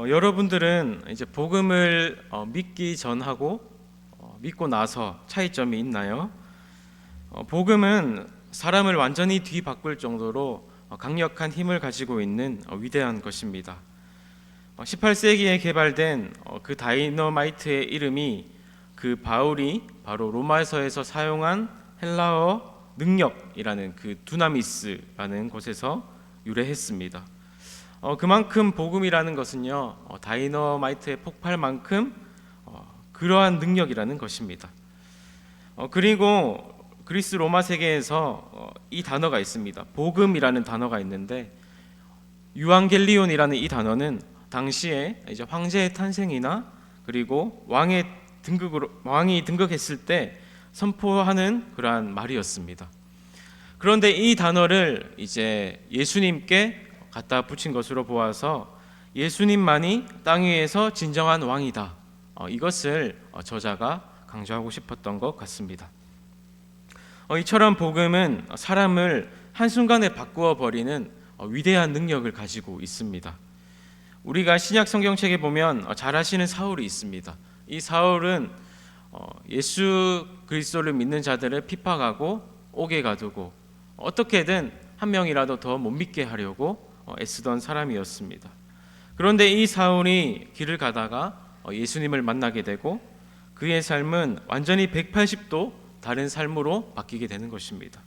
여러분들은 이제 복음을 믿기 전하고 믿고 나서 차이점이 있나요? 복음은 사람을 완전히 뒤바꿀 정도로 강력한 힘을 가지고 있는 위대한 것입니다. 18세기에 개발된 그 다이너마이트의 이름이 그 바울이 바로 로마서에서 사용한 헬라어 능력이라는 그 두나미스라는 곳에서 유래했습니다. 그만큼 복음이라는 것은요, 다이너마이트의 폭발만큼 그러한 능력이라는 것입니다. 그리고 그리스 로마 세계에서 이 단어가 있습니다. 복음이라는 단어가 있는데, 유앙겔리온이라는 이 단어는 당시에 이제 황제의 탄생이나 그리고 왕이 등극했을 때 선포하는 그러한 말이었습니다. 그런데 이 단어를 이제 예수님께 갖다 붙인 것으로 보아서 예수님만이 땅 위에서 진정한 왕이다, 이것을 저자가 강조하고 싶었던 것 같습니다. 이처럼 복음은 사람을 한순간에 바꾸어 버리는 위대한 능력을 가지고 있습니다. 우리가 신약 성경책에 보면 잘 아시는 사울이 있습니다. 이 사울은 예수 그리스도를 믿는 자들을 핍박하고 옥에 가두고 어떻게든 한 명이라도 더 못 믿게 하려고 애쓰던 사람이었습니다. 그런데 이 사울이 길을 가다가 예수님을 만나게 되고 그의 삶은 완전히 180도 다른 삶으로 바뀌게 되는 것입니다.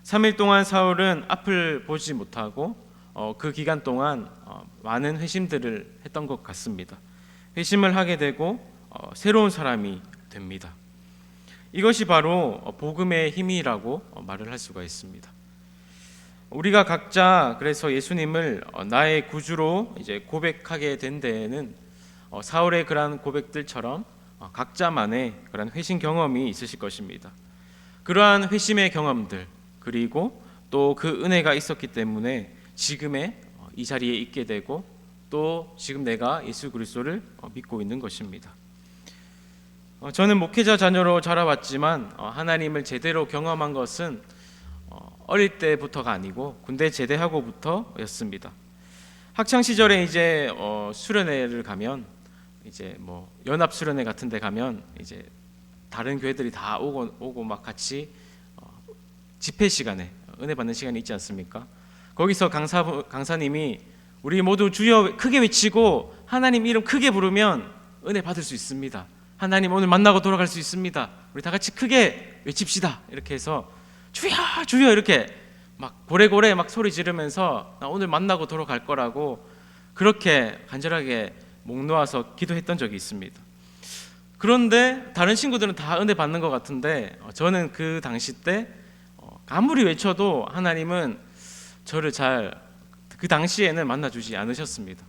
3일 동안 사울은 앞을 보지 못하고 그 기간 동안 많은 회심들을 했던 것 같습니다. 회심을 하게 되고 새로운 사람이 됩니다. 이것이 바로 복음의 힘이라고 말을 할 수가 있습니다. 우리가 각자 그래서 예수님을 나의 구주로 이제 고백하게 된 데에는 사울의 그러한 고백들처럼 각자만의 그러한 회심 경험이 있으실 것입니다. 그러한 회심의 경험들 그리고 또 그 은혜가 있었기 때문에 지금의 이 자리에 있게 되고 또 지금 내가 예수 그리스도를 믿고 있는 것입니다. 저는 목회자 자녀로 자라왔지만 하나님을 제대로 경험한 것은 어릴 때부터가 아니고 군대 제대하고부터였습니다. 학창 시절에 이제 수련회를 가면 이제 뭐 연합 수련회 같은 데 가면 이제 다른 교회들이 다 오고 막 같이 집회 시간에 은혜 받는 시간이 있지 않습니까? 거기서 강사님이 우리 모두 주여 크게 외치고 하나님 이름 크게 부르면 은혜 받을 수 있습니다. 하나님 오늘 만나고 돌아갈 수 있습니다. 우리 다 같이 크게 외칩시다. 이렇게 해서 주여 주여 이렇게 막 고래고래 막 소리 지르면서 나 오늘 만나고 돌아갈 거라고 그렇게 간절하게 목 놓아서 기도했던 적이 있습니다. 그런데 다른 친구들은 다 은혜 받는 것 같은데 저는 그 당시 때 아무리 외쳐도 하나님은 저를 그 당시에는 만나주지 않으셨습니다.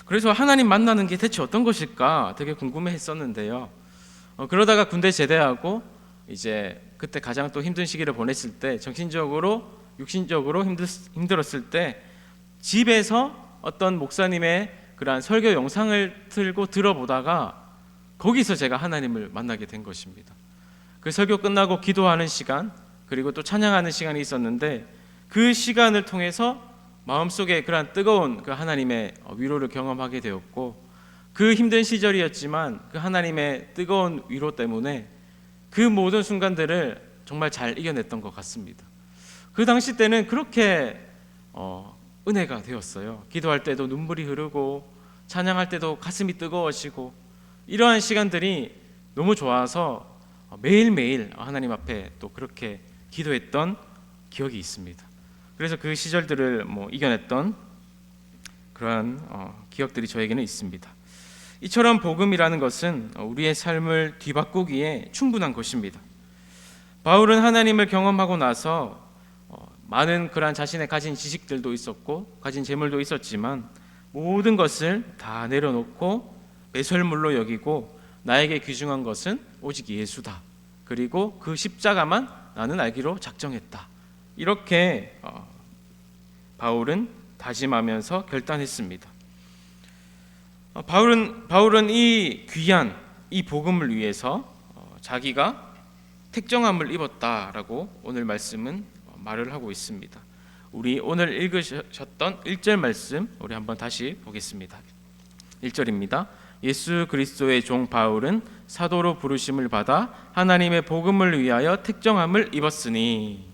그래서 하나님 만나는 게 대체 어떤 것일까 되게 궁금해했었는데요. 그러다가 군대 제대하고 이제 그때 가장 또 힘든 시기를 보냈을 때 정신적으로 육신적으로 힘들었을 때 집에서 어떤 목사님의 그러한 설교 영상을 틀고 들어보다가 거기서 제가 하나님을 만나게 된 것입니다. 그 설교 끝나고 기도하는 시간 그리고 또 찬양하는 시간이 있었는데 그 시간을 통해서 마음속에 그러한 뜨거운 그 하나님의 위로를 경험하게 되었고 그 힘든 시절이었지만 그 하나님의 뜨거운 위로 때문에 그 모든 순간들을 정말 잘 이겨냈던 것 같습니다. 그 당시 때는 그렇게 은혜가 되었어요. 기도할 때도 눈물이 흐르고 찬양할 때도 가슴이 뜨거워지고 이러한 시간들이 너무 좋아서 매일매일 하나님 앞에 또 그렇게 기도했던 기억이 있습니다. 그래서 그 시절들을 이겨냈던 그러한 기억들이 저에게는 있습니다. 이처럼 복음이라는 것은 우리의 삶을 뒤바꾸기에 충분한 것입니다. 바울은 하나님을 경험하고 나서 많은 그러한 자신의 가진 지식들도 있었고 가진 재물도 있었지만 모든 것을 다 내려놓고 배설물로 여기고 나에게 귀중한 것은 오직 예수다. 그리고 그 십자가만 나는 알기로 작정했다. 이렇게 바울은 다짐하면서 결단했습니다. 바울은 이 귀한 이 복음을 위해서 자기가 택정함을 입었다라고 오늘 말씀은 말을 하고 있습니다. 우리 오늘 읽으셨던 1절 말씀 우리 한번 다시 보겠습니다. 1절입니다. 예수 그리스도의 종 바울은 사도로 부르심을 받아 하나님의 복음을 위하여 특정함을 입었으니,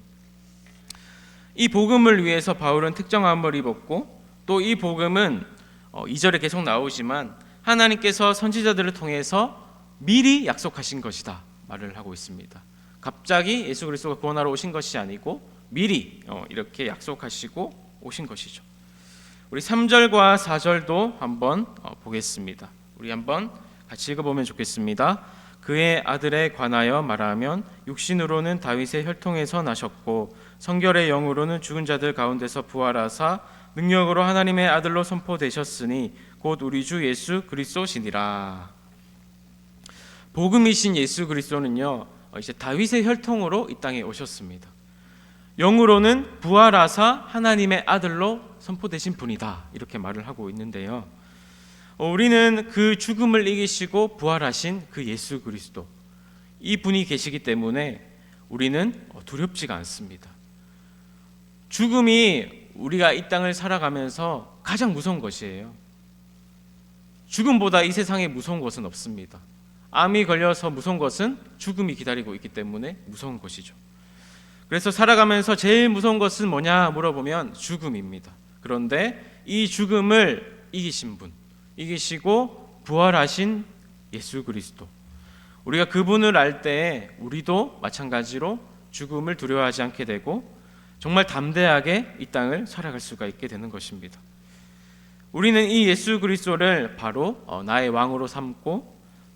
이 복음을 위해서 바울은 특정함을 입었고, 또 이 복음은 2절에 계속 나오지만 하나님께서 선지자들을 통해서 미리 약속하신 것이다 말을 하고 있습니다. 갑자기 예수 그리스도가 구원하러 오신 것이 아니고 미리 이렇게 약속하시고 오신 것이죠. 우리 3절과 4절도 한번 보겠습니다. 우리 한번 같이 읽어보면 좋겠습니다. 그의 아들에 관하여 말하면 육신으로는 다윗의 혈통에서 나셨고 성결의 영으로는 죽은 자들 가운데서 부활하사 능력으로 하나님의 아들로 선포되셨으니 곧 우리 주 예수 그리스도시니라. 복음이신 예수 그리스도는요, 이제 다윗의 혈통으로 이 땅에 오셨습니다. 영으로는 부활하사 하나님의 아들로 선포되신 분이다 이렇게 말을 하고 있는데요, 우리는 그 죽음을 이기시고 부활하신 그 예수 그리스도, 이 분이 계시기 때문에 우리는 두렵지가 않습니다. 죽음이 우리가 이 땅을 살아가면서 가장 무서운 것이에요. 죽음보다 이 세상에 무서운 것은 없습니다. 암이 걸려서 무서운 것은 죽음이 기다리고 있기 때문에 무서운 것이죠. 그래서 살아가면서 제일 무서운 것은 뭐냐 물어보면 죽음입니다. 그런데 이 죽음을 이기신 분, 이기시고 부활하신 예수 그리스도, 우리가 그분을 알 때 우리도 마찬가지로 죽음을 두려워하지 않게 되고 정말 담대하게 이 땅을 살아갈 수가 있게 되는 것입니다. 우리는 이 예수 그리스도를 바로 나의 왕으로 삼고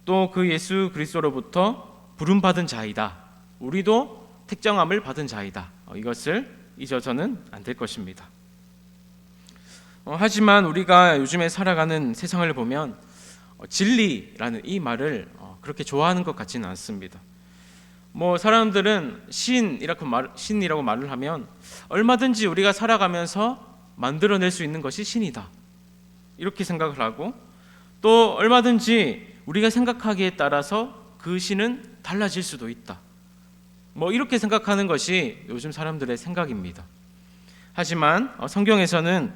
또 그 예수 그리스도로부터 부름받은 자이다, 우리도 택정함을 받은 자이다, 이것을 잊어서는 안 될 것입니다. 하지만 우리가 요즘에 살아가는 세상을 보면 진리라는 이 말을 그렇게 좋아하는 것 같지는 않습니다. 사람들은 신이라고 말을 하면 얼마든지 우리가 살아가면서 만들어낼 수 있는 것이 신이다 이렇게 생각을 하고, 또 얼마든지 우리가 생각하기에 따라서 그 신은 달라질 수도 있다, 이렇게 생각하는 것이 요즘 사람들의 생각입니다. 하지만 성경에서는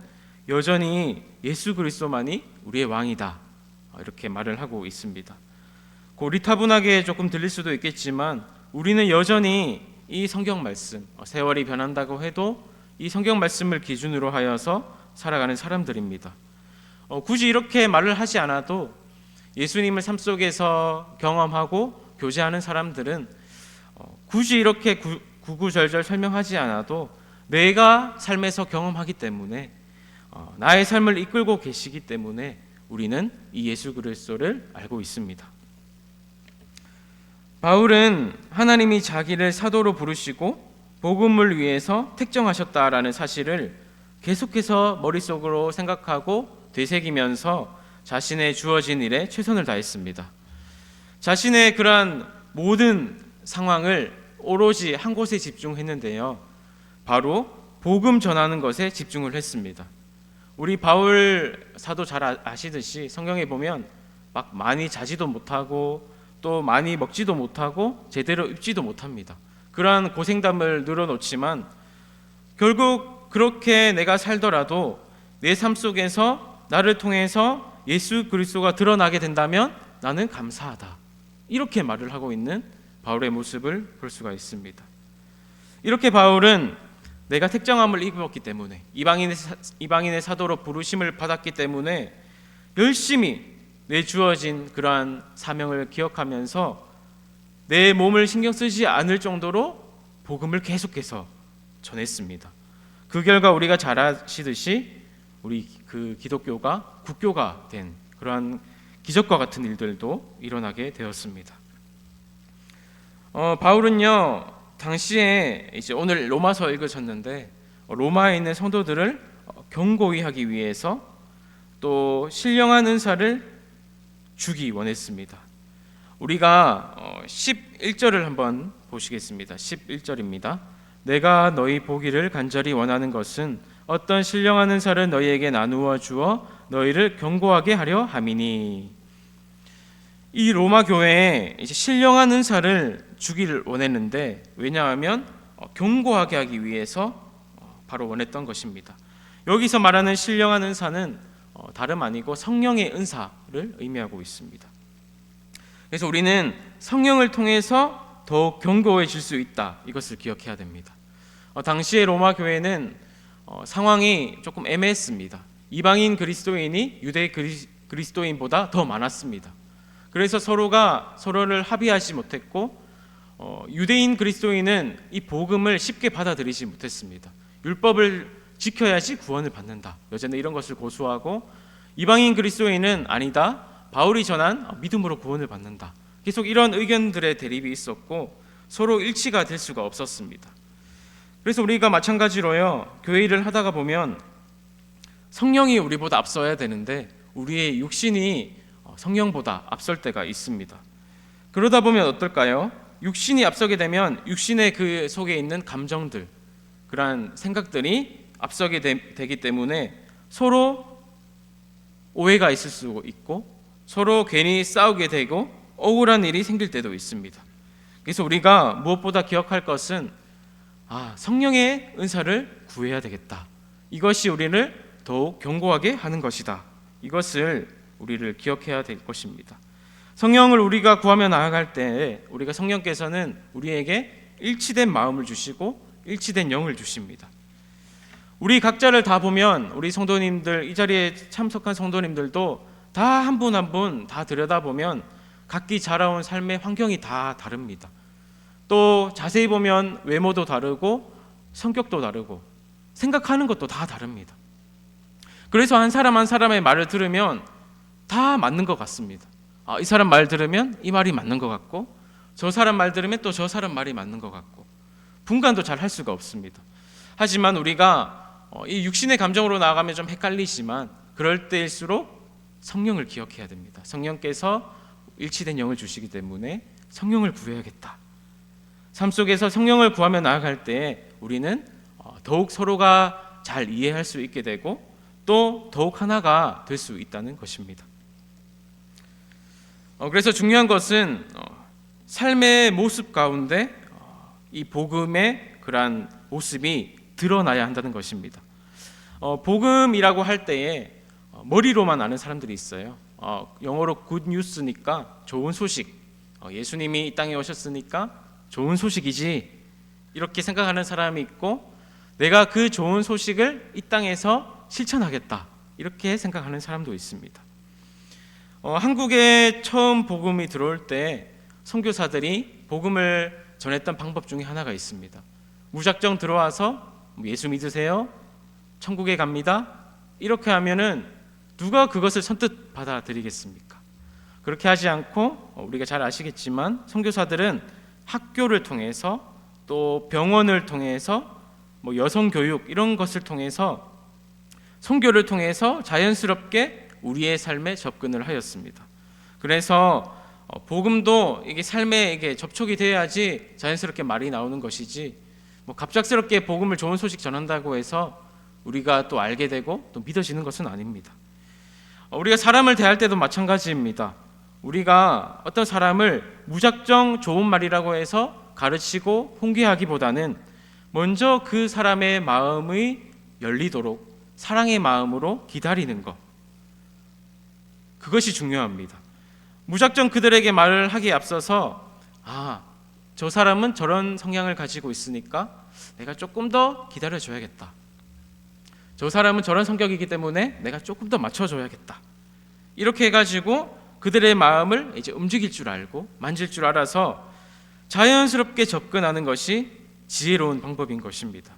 여전히 예수 그리스도만이 우리의 왕이다 이렇게 말을 하고 있습니다. 고리타분하게 조금 들릴 수도 있겠지만 우리는 여전히 이 성경 말씀, 세월이 변한다고 해도 이 성경 말씀을 기준으로 하여서 살아가는 사람들입니다. 굳이 이렇게 말을 하지 않아도 예수님을 삶 속에서 경험하고 교제하는 사람들은 굳이 이렇게 구구절절 설명하지 않아도 내가 삶에서 경험하기 때문에, 나의 삶을 이끌고 계시기 때문에 우리는 이 예수 그리스도를 알고 있습니다. 바울은 하나님이 자기를 사도로 부르시고 복음을 위해서 택정하셨다라는 사실을 계속해서 머릿속으로 생각하고 되새기면서 자신의 주어진 일에 최선을 다했습니다. 자신의 그러한 모든 상황을 오로지 한 곳에 집중했는데요, 바로 복음 전하는 것에 집중을 했습니다. 우리 바울 사도 잘 아시듯이 성경에 보면 막 많이 자지도 못하고 또 많이 먹지도 못하고 제대로 입지도 못합니다. 그러한 고생담을 늘어놓지만 결국 그렇게 내가 살더라도 내 삶 속에서 나를 통해서 예수 그리스도가 드러나게 된다면 나는 감사하다, 이렇게 말을 하고 있는 바울의 모습을 볼 수가 있습니다. 이렇게 바울은 내가 택정함을 입었기 때문에, 이방인의 사도로 부르심을 받았기 때문에 열심히 내 주어진 그러한 사명을 기억하면서 내 몸을 신경 쓰지 않을 정도로 복음을 계속해서 전했습니다. 그 결과 우리가 잘 아시듯이 우리 그 기독교가 국교가 된 그러한 기적과 같은 일들도 일어나게 되었습니다. 바울은요, 당시에 이제 오늘 로마서 읽으셨는데 로마에 있는 성도들을 경고히 하기 위해서 또 신령한 은사를 주기 원했습니다. 우리가 11절을 한번 보시겠습니다. 11절입니다. 내가 너희 보기를 간절히 원하는 것은 어떤 신령한 은사를 너희에게 나누어 주어 너희를 경고하게 하려 함이니. 이 로마 교회에 이제 신령한 은사를 주기를 원했는데, 왜냐하면 경고하게 하기 위해서 바로 원했던 것입니다. 여기서 말하는 신령한 은사는 다름 아니고 성령의 은사를 의미하고 있습니다. 그래서 우리는 성령을 통해서 더욱 견고해질 수 있다, 이것을 기억해야 됩니다. 당시의 로마 교회는 상황이 조금 애매했습니다. 이방인 그리스도인이 유대 그리스도인보다 더 많았습니다. 그래서 서로가 서로를 합의하지 못했고 유대인 그리스도인은 이 복음을 쉽게 받아들이지 못했습니다. 율법을 지켜야지 구원을 받는다, 여전히 이런 것을 고수하고, 이방인 그리스도인은 아니다, 바울이 전한 믿음으로 구원을 받는다, 계속 이런 의견들의 대립이 있었고 서로 일치가 될 수가 없었습니다. 그래서 우리가 마찬가지로요, 교회 일을 하다가 보면 성령이 우리보다 앞서야 되는데 우리의 육신이 성령보다 앞설 때가 있습니다. 그러다 보면 어떨까요? 육신이 앞서게 되면 육신의 그 속에 있는 감정들, 그러한 생각들이 앞서게 되기 때문에 서로 오해가 있을 수 있고 서로 괜히 싸우게 되고 억울한 일이 생길 때도 있습니다. 그래서 우리가 무엇보다 기억할 것은 성령의 은사를 구해야 되겠다, 이것이 우리를 더욱 견고하게 하는 것이다, 이것을 우리를 기억해야 될 것입니다. 성령을 우리가 구하며 나아갈 때 우리가 성령께서는 우리에게 일치된 마음을 주시고 일치된 영을 주십니다. 우리 각자를 다 보면 우리 성도님들, 이 자리에 참석한 성도님들도 다 한 분 한 분 다 들여다보면 각기 자라온 삶의 환경이 다 다릅니다. 또 자세히 보면 외모도 다르고 성격도 다르고 생각하는 것도 다 다릅니다. 그래서 한 사람 한 사람의 말을 들으면 다 맞는 것 같습니다. 이 사람 말 들으면 이 말이 맞는 것 같고 저 사람 말 들으면 또 저 사람 말이 맞는 것 같고 분간도 잘 할 수가 없습니다. 하지만 우리가 이 육신의 감정으로 나아가면 좀 헷갈리지만 그럴 때일수록 성령을 기억해야 됩니다. 성령께서 일치된 영을 주시기 때문에 성령을 구해야겠다. 삶 속에서 성령을 구하며 나아갈 때 우리는 더욱 서로가 잘 이해할 수 있게 되고 또 더욱 하나가 될 수 있다는 것입니다. 그래서 중요한 것은 삶의 모습 가운데 이 복음의 그러한 모습이 드러나야 한다는 것입니다. 복음이라고 할 때에 머리로만 아는 사람들이 있어요. 영어로 good news니까 좋은 소식, 예수님이 이 땅에 오셨으니까 좋은 소식이지, 이렇게 생각하는 사람이 있고, 내가 그 좋은 소식을 이 땅에서 실천하겠다, 이렇게 생각하는 사람도 있습니다. 한국에 처음 복음이 들어올 때 선교사들이 복음을 전했던 방법 중에 하나가 있습니다. 무작정 들어와서 예수 믿으세요? 천국에 갑니다. 이렇게 하면은 누가 그것을 선뜻 받아들이겠습니까? 그렇게 하지 않고 우리가 잘 아시겠지만 선교사들은 학교를 통해서 또 병원을 통해서 여성 교육 이런 것을 통해서 선교를 통해서 자연스럽게 우리의 삶에 접근을 하였습니다. 그래서 복음도 이게 삶에 이게 접촉이 돼야지 자연스럽게 말이 나오는 것이지, 갑작스럽게 복음을 좋은 소식 전한다고 해서 우리가 또 알게 되고 또 믿어지는 것은 아닙니다. 우리가 사람을 대할 때도 마찬가지입니다. 우리가 어떤 사람을 무작정 좋은 말이라고 해서 가르치고 훈계하기보다는 먼저 그 사람의 마음이 열리도록 사랑의 마음으로 기다리는 것, 그것이 중요합니다. 무작정 그들에게 말을 하기에 앞서서 저 사람은 저런 성향을 가지고 있으니까 내가 조금 더 기다려줘야겠다, 저 사람은 저런 성격이기 때문에 내가 조금 더 맞춰줘야겠다, 이렇게 해가지고 그들의 마음을 이제 움직일 줄 알고 만질 줄 알아서 자연스럽게 접근하는 것이 지혜로운 방법인 것입니다.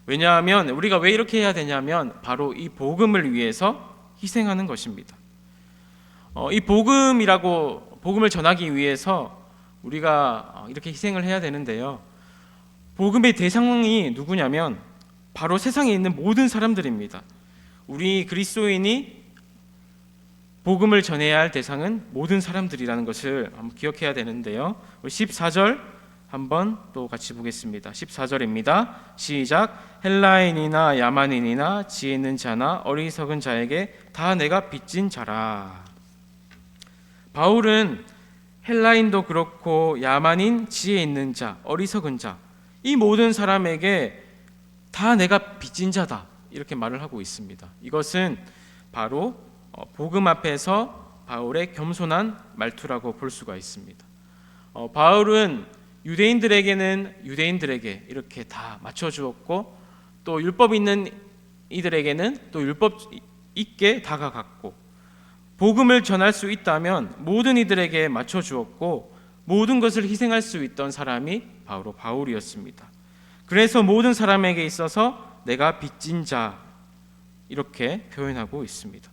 왜냐하면 우리가 왜 이렇게 해야 되냐면 바로 이 복음을 위해서 희생하는 것입니다. 이 복음을 전하기 위해서 우리가 이렇게 희생을 해야 되는데요, 복음의 대상이 누구냐면 바로 세상에 있는 모든 사람들입니다. 우리 그리스도인이 복음을 전해야 할 대상은 모든 사람들이라는 것을 한번 기억해야 되는데요, 14절 한번 또 같이 보겠습니다. 14절입니다. 시작. 헬라인이나 야만인이나 지혜 있는 자나 어리석은 자에게 다 내가 빚진 자라. 바울은 헬라인도 그렇고 야만인, 지혜 있는 자, 어리석은 자, 이 모든 사람에게 다 내가 빚진 자다 이렇게 말을 하고 있습니다. 이것은 바로 복음 앞에서 바울의 겸손한 말투라고 볼 수가 있습니다. 바울은 유대인들에게는 유대인들에게 이렇게 다 맞춰주었고, 또 율법 있는 이들에게는 또 율법 있게 다가갔고, 복음을 전할 수 있다면 모든 이들에게 맞춰주었고, 모든 것을 희생할 수 있던 사람이 바로 바울이었습니다. 그래서 모든 사람에게 있어서 내가 빚진 자 이렇게 표현하고 있습니다.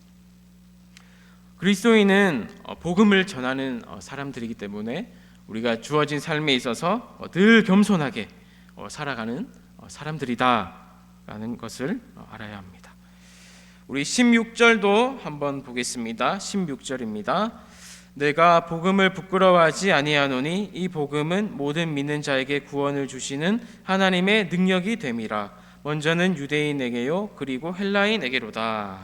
그리스도인은 복음을 전하는 사람들이기 때문에 우리가 주어진 삶에 있어서 늘 겸손하게 살아가는 사람들이다라는 것을 알아야 합니다. 우리 16절도 한번 보겠습니다. 16절입니다. 내가 복음을 부끄러워하지 아니하노니 이 복음은 모든 믿는 자에게 구원을 주시는 하나님의 능력이 됨이라. 먼저는 유대인에게요 그리고 헬라인에게로다.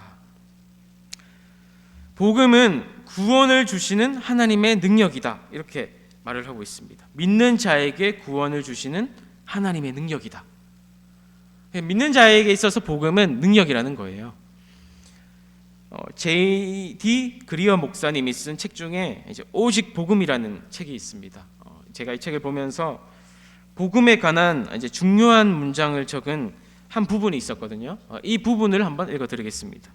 복음은 구원을 주시는 하나님의 능력이다 이렇게 말을 하고 있습니다. 믿는 자에게 구원을 주시는 하나님의 능력이다. 믿는 자에게 있어서 복음은 능력이라는 거예요. J.D. 그리어 목사님이 쓴 책 중에 이제 오직 복음이라는 책이 있습니다. 제가 이 책을 보면서 복음에 관한 이제 중요한 문장을 적은 한 부분이 있었거든요. 이 부분을 한번 읽어드리겠습니다.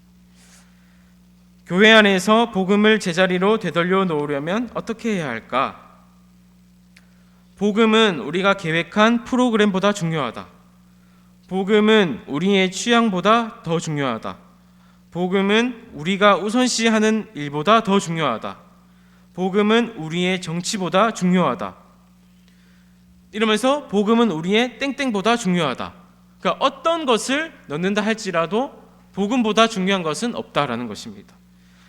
교회 안에서 복음을 제자리로 되돌려 놓으려면 어떻게 해야 할까? 복음은 우리가 계획한 프로그램보다 중요하다. 복음은 우리의 취향보다 더 중요하다. 복음은 우리가 우선시하는 일보다 더 중요하다. 복음은 우리의 정치보다 중요하다. 이러면서 복음은 우리의 땡땡보다 중요하다. 그러니까 어떤 것을 넣는다 할지라도 복음보다 중요한 것은 없다라는 것입니다.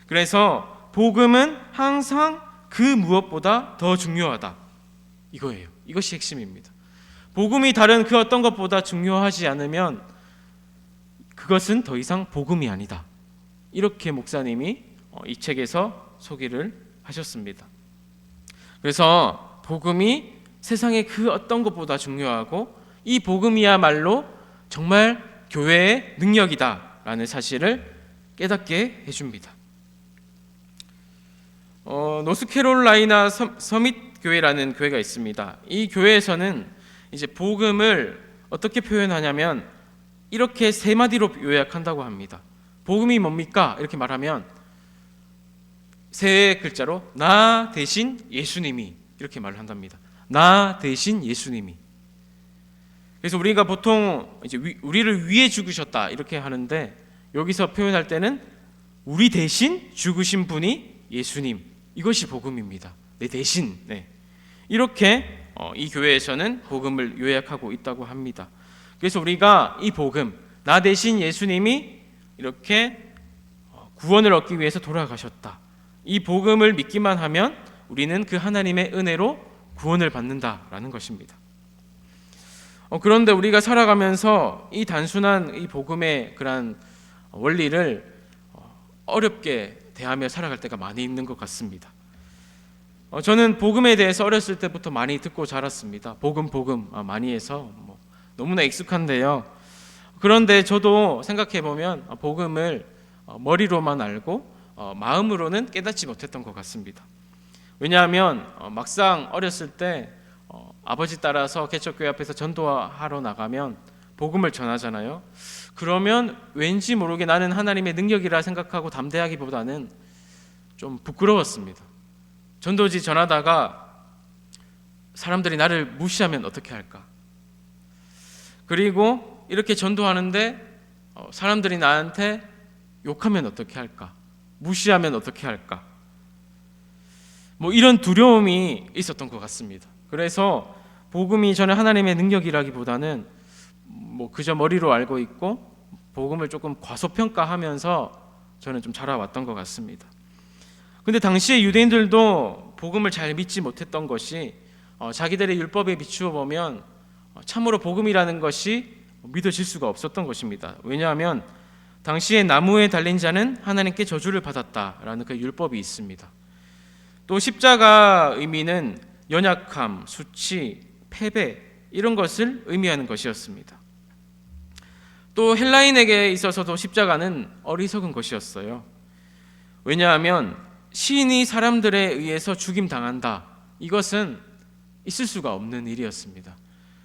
그래서 복음은 항상 그 무엇보다 더 중요하다. 이거예요. 이것이 핵심입니다. 복음이 다른 그 어떤 것보다 중요하지 않으면 그것은 더 이상 복음이 아니다. 이렇게 목사님이 이 책에서 소개를 하셨습니다. 그래서 복음이 세상의 그 어떤 것보다 중요하고 이 복음이야말로 정말 교회의 능력이다라는 사실을 깨닫게 해줍니다. 노스캐롤라이나 서밋 교회라는 교회가 있습니다. 이 교회에서는 이제 복음을 어떻게 표현하냐면 이렇게 세 마디로 요약한다고 합니다. 복음이 뭡니까? 이렇게 말하면 세 글자로 나 대신 예수님이 이렇게 말을 한답니다. 나 대신 예수님이. 그래서 우리가 보통 이제 우리를 위해 죽으셨다 이렇게 하는데 여기서 표현할 때는 우리 대신 죽으신 분이 예수님. 이것이 복음입니다. 내 대신. 네. 이렇게 이 교회에서는 복음을 요약하고 있다고 합니다. 그래서 우리가 이 복음, 나 대신 예수님이 이렇게 구원을 얻기 위해서 돌아가셨다. 이 복음을 믿기만 하면 우리는 그 하나님의 은혜로 구원을 받는다라는 것입니다. 그런데 우리가 살아가면서 이 단순한 이 복음의 그런 원리를 어렵게 대하며 살아갈 때가 많이 있는 것 같습니다. 저는 복음에 대해서 어렸을 때부터 많이 듣고 자랐습니다. 복음 많이 해서 너무나 익숙한데요. 그런데 저도 생각해 보면 복음을 머리로만 알고 마음으로는 깨닫지 못했던 것 같습니다. 왜냐하면 막상 어렸을 때 아버지 따라서 개척교회 앞에서 전도하러 나가면 복음을 전하잖아요. 그러면 왠지 모르게 나는 하나님의 능력이라 생각하고 담대하기보다는 좀 부끄러웠습니다. 전도지 전하다가 사람들이 나를 무시하면 어떻게 할까? 그리고 이렇게 전도하는데 사람들이 나한테 욕하면 어떻게 할까? 무시하면 어떻게 할까? 이런 두려움이 있었던 것 같습니다. 그래서 복음이 저는 하나님의 능력이라기보다는 그저 머리로 알고 있고 복음을 조금 과소평가하면서 저는 좀 자라왔던 것 같습니다. 근데 당시에 유대인들도 복음을 잘 믿지 못했던 것이 자기들의 율법에 비추어 보면 참으로 복음이라는 것이 믿어질 수가 없었던 것입니다. 왜냐하면 당시에 나무에 달린 자는 하나님께 저주를 받았다라는 그 율법이 있습니다. 또 십자가 의미는 연약함, 수치, 패배 이런 것을 의미하는 것이었습니다. 또 헬라인에게 있어서도 십자가는 어리석은 것이었어요. 왜냐하면 시인이 사람들에 의해서 죽임당한다, 이것은 있을 수가 없는 일이었습니다.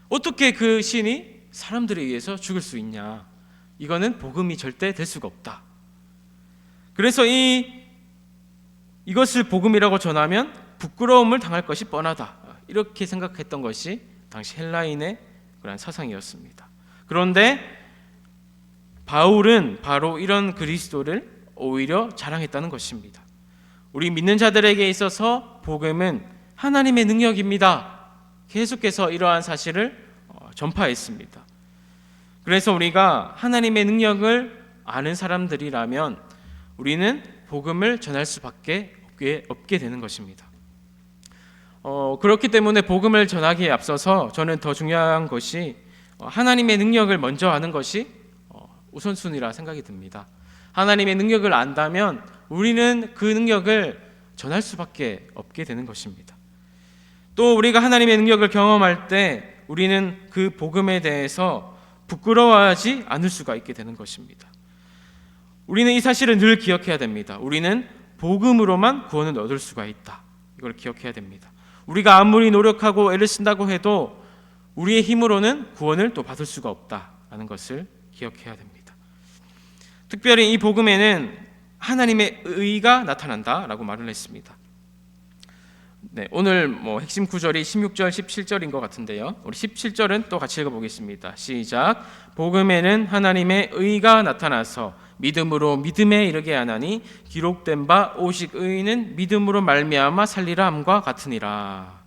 어떻게 그 시인이 사람들에 의해서 죽을 수 있냐? 이거는 복음이 절대 될 수가 없다. 그래서 이것을 복음이라고 전하면 부끄러움을 당할 것이 뻔하다, 이렇게 생각했던 것이 당시 헬라인의 그런 사상이었습니다. 그런데 바울은 바로 이런 그리스도를 오히려 자랑했다는 것입니다. 우리 믿는 자들에게 있어서 복음은 하나님의 능력입니다. 계속해서 이러한 사실을 전파했습니다. 그래서 우리가 하나님의 능력을 아는 사람들이라면 우리는 복음을 전할 수밖에 없게 되는 것입니다. 그렇기 때문에 복음을 전하기에 앞서서 저는 더 중요한 것이 하나님의 능력을 먼저 아는 것이 우선순위라 생각이 듭니다. 하나님의 능력을 안다면 우리는 그 능력을 전할 수밖에 없게 되는 것입니다. 또 우리가 하나님의 능력을 경험할 때 우리는 그 복음에 대해서 부끄러워하지 않을 수가 있게 되는 것입니다. 우리는 이 사실을 늘 기억해야 됩니다. 우리는 복음으로만 구원을 얻을 수가 있다, 이걸 기억해야 됩니다. 우리가 아무리 노력하고 애를 쓴다고 해도 우리의 힘으로는 구원을 또 받을 수가 없다라는 것을 기억해야 됩니다. 특별히 이 복음에는 하나님의 의가 나타난다라고 말을 했습니다. 네, 오늘 핵심 구절이 16절, 17절인 것 같은데요. 우리 17절은 또 같이 읽어보겠습니다. 시작. 복음에는 하나님의 의가 나타나서 믿음으로 믿음에 이르게 하나니 기록된 바 오직 의인은 믿음으로 말미암아 살리라 함과 같으니라.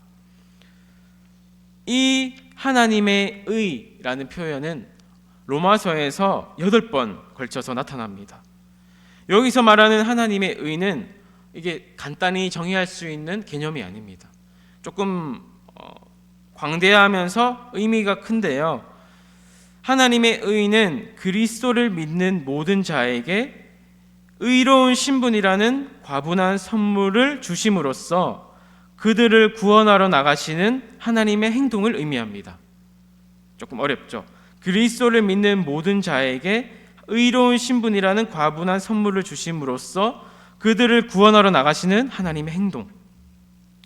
이 하나님의 의라는 표현은 로마서에서 8번 걸쳐서 나타납니다. 여기서 말하는 하나님의 의는 이게 간단히 정의할 수 있는 개념이 아닙니다. 조금 광대하면서 의미가 큰데요. 하나님의 의는 그리스도를 믿는 모든 자에게 의로운 신분이라는 과분한 선물을 주심으로써 그들을 구원하러 나가시는 하나님의 행동을 의미합니다. 조금 어렵죠? 그리스도를 믿는 모든 자에게 의로운 신분이라는 과분한 선물을 주심으로써 그들을 구원하러 나가시는 하나님의 행동,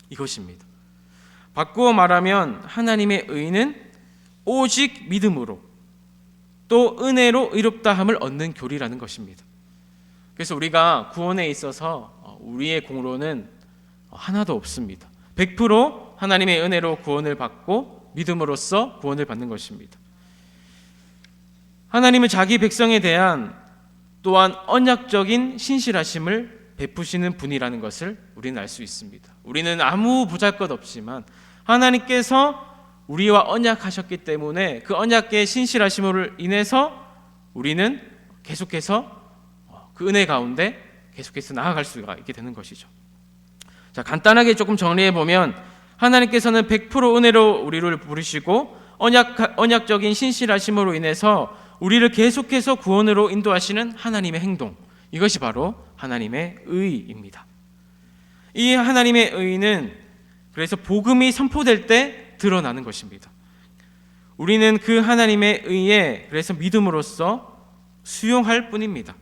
이것입니다. 바꾸어 말하면 하나님의 의는 오직 믿음으로 또 은혜로 의롭다함을 얻는 교리라는 것입니다. 그래서 우리가 구원에 있어서 우리의 공로는 하나도 없습니다. 100% 하나님의 은혜로 구원을 받고 믿음으로써 구원을 받는 것입니다. 하나님은 자기 백성에 대한 또한 언약적인 신실하심을 베푸시는 분이라는 것을 우리는 알 수 있습니다. 우리는 아무 보잘것없지만 하나님께서 우리와 언약하셨기 때문에 그 언약의 신실하심으로 인해서 우리는 계속해서 그 은혜 가운데 계속해서 나아갈 수가 있게 되는 것이죠. 자, 간단하게 조금 정리해 보면 하나님께서는 100% 은혜로 우리를 부르시고 언약적인 신실하심으로 인해서 우리를 계속해서 구원으로 인도하시는 하나님의 행동, 이것이 바로 하나님의 의입니다. 이 하나님의 의는 그래서 복음이 선포될 때 드러나는 것입니다. 우리는 그 하나님의 의에 그래서 믿음으로써 수용할 뿐입니다.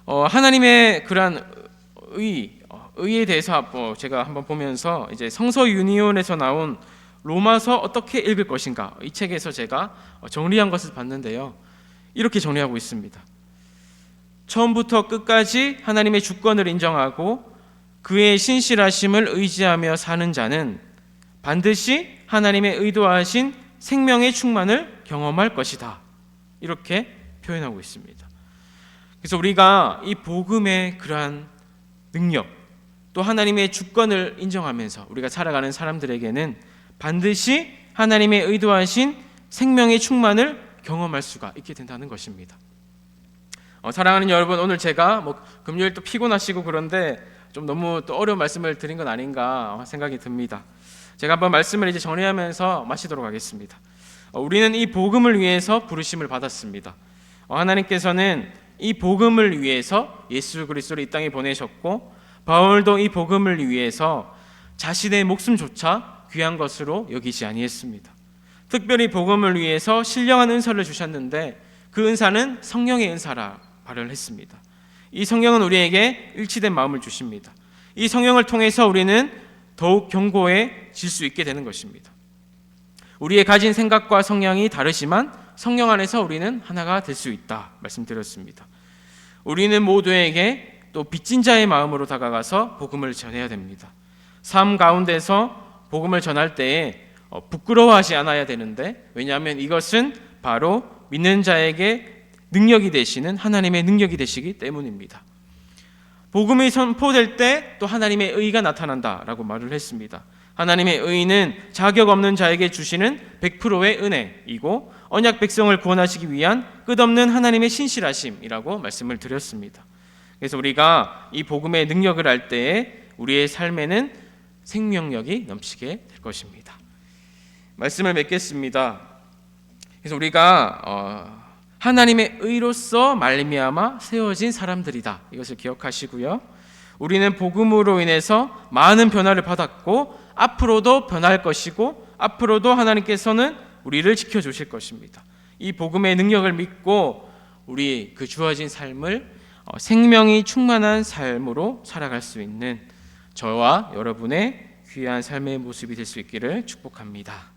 하나님의 그러한 의에 대해서 제가 한번 보면서 이제 성서 유니온에서 나온 로마서 어떻게 읽을 것인가, 이 책에서 제가 정리한 것을 봤는데요. 이렇게 정리하고 있습니다. 처음부터 끝까지 하나님의 주권을 인정하고 그의 신실하심을 의지하며 사는 자는 반드시 하나님의 의도하신 생명의 충만을 경험할 것이다, 이렇게 표현하고 있습니다. 그래서 우리가 이 복음의 그러한 능력, 또 하나님의 주권을 인정하면서 우리가 살아가는 사람들에게는 반드시 하나님의 의도하신 생명의 충만을 경험할 수가 있게 된다는 것입니다. 사랑하는 여러분, 오늘 제가 금요일 또 피곤하시고 그런데 좀 너무 또 어려운 말씀을 드린 건 아닌가 생각이 듭니다. 제가 한번 말씀을 이제 정리하면서 마치도록 하겠습니다. 우리는 이 복음을 위해서 부르심을 받았습니다. 하나님께서는 이 복음을 위해서 예수 그리스도를 이 땅에 보내셨고, 바울도 이 복음을 위해서 자신의 목숨조차 귀한 것으로 여기지 아니했습니다. 특별히 복음을 위해서 신령한 은사를 주셨는데 그 은사는 성령의 은사라 말을 했습니다. 이 성령은 우리에게 일치된 마음을 주십니다. 이 성령을 통해서 우리는 더욱 견고해질 수 있게 되는 것입니다. 우리의 가진 생각과 성향이 다르지만 성령 안에서 우리는 하나가 될 수 있다 말씀드렸습니다. 우리는 모두에게 또 빚진 자의 마음으로 다가가서 복음을 전해야 됩니다. 삶 가운데서 복음을 전할 때에 부끄러워하지 않아야 되는데, 왜냐하면 이것은 바로 믿는 자에게 능력이 되시는 하나님의 능력이 되시기 때문입니다. 복음이 선포될 때 또 하나님의 의가 나타난다라고 말을 했습니다. 하나님의 의는 자격 없는 자에게 주시는 100%의 은혜이고 언약 백성을 구원하시기 위한 끝없는 하나님의 신실하심이라고 말씀을 드렸습니다. 그래서 우리가 이 복음의 능력을 알 때에 우리의 삶에는 생명력이 넘치게 될 것입니다. 말씀을 맺겠습니다. 그래서 우리가 하나님의 의로서 말미암아 세워진 사람들이다. 이것을 기억하시고요. 우리는 복음으로 인해서 많은 변화를 받았고 앞으로도 변할 것이고 앞으로도 하나님께서는 우리를 지켜주실 것입니다. 이 복음의 능력을 믿고 우리 그 주어진 삶을 생명이 충만한 삶으로 살아갈 수 있는 저와 여러분의 귀한 삶의 모습이 될 수 있기를 축복합니다.